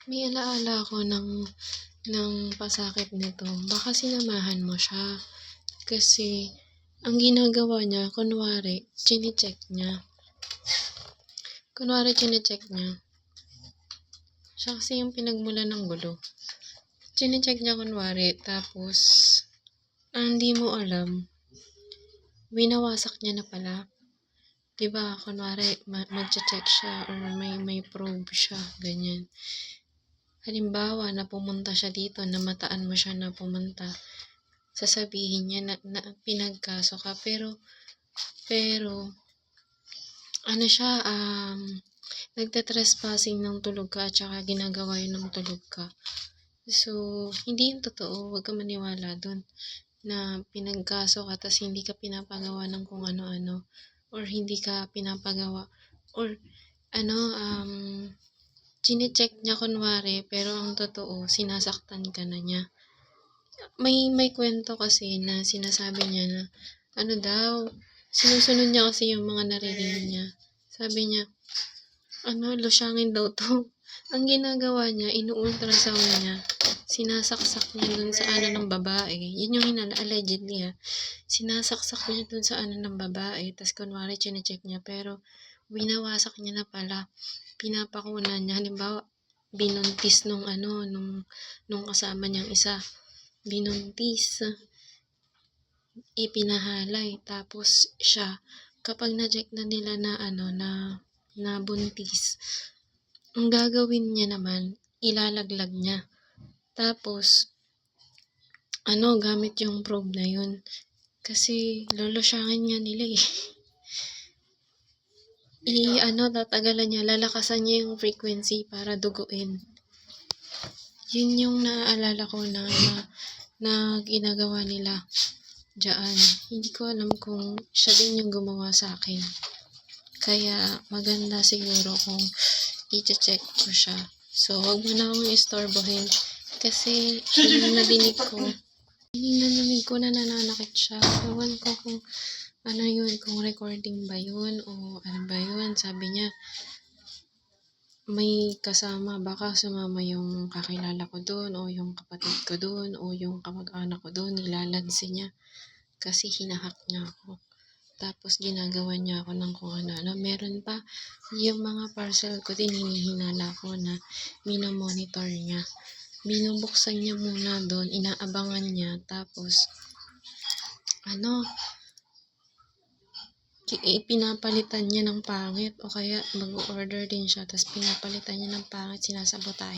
May alaala ako ng pasakit nito. Baka sinamahan mo siya. Kasi, ang ginagawa niya, kunwari, chine-check niya. Siya kasi yung pinagmula ng gulo. Chine-check niya kunwari, tapos, hindi mo alam, winawasak niya na pala. Diba, kunwari, mag-check siya or may probe siya, ganyan. Halimbawa, na pumunta siya dito, namataan mo siya na pumunta, sasabihin niya na pinagkaso ka. Pero, ano siya, nagtatrespassing ng tulog ka at saka ginagawa yun ng tulog ka. So, hindi yung totoo. Huwag ka maniwala dun na pinagkaso ka tas hindi ka pinapagawa ng kung ano-ano or hindi ka pinapagawa or chine-check niya kunwari pero ang totoo sinasaktan ka na niya. May kwento kasi na sinasabi niya na sinusunod niya kasi yung mga naririnig niya. Sabi niya, losyangin daw to. Ang ginagawa niya, inu-ultrasound niya, sinasaksak niya dun sa ng babae. Yun yung allegedly sinasaksak niya dun sa ng babae. Tas kunwari chine-check niya pero winawasak niya na pala. Pinapakunan niya. Halimbawa, binuntis nung kasama niyang isa. Binuntis. Ipinahalay. Tapos siya, kapag na-check na nila na buntis, ang gagawin niya naman, ilalaglag niya. Tapos, gamit yung probe na yun. Kasi, lolosyangin nga nila tatagalan niya, lalakasan niya yung frequency para duguin. Yun yung naaalala ko na ginagawa nila dyan. Hindi ko alam kung siya din yung gumawa sa akin. Kaya, maganda siguro kung i-check ko siya. So, wag mo na akong istorbohin. Kasi, narinig ko na nananakit siya. Ewan ko kung kung recording ba yun o ano ba yun. Sabi niya, may kasama, baka sumama yung kakilala ko doon o yung kapatid ko doon o yung kamag-anak ko doon. Nilalansi niya kasi hinahak niya ako. Tapos ginagawa niya ako ng kung ano. Meron pa yung mga parcel ko din, hinihinala ko na minomonitor niya. Binubuksan niya muna doon, inaabangan niya. Tapos, pinapalitan niya ng pangit o kaya mag-order din siya tapos pinapalitan niya ng pangit, sinasabotahe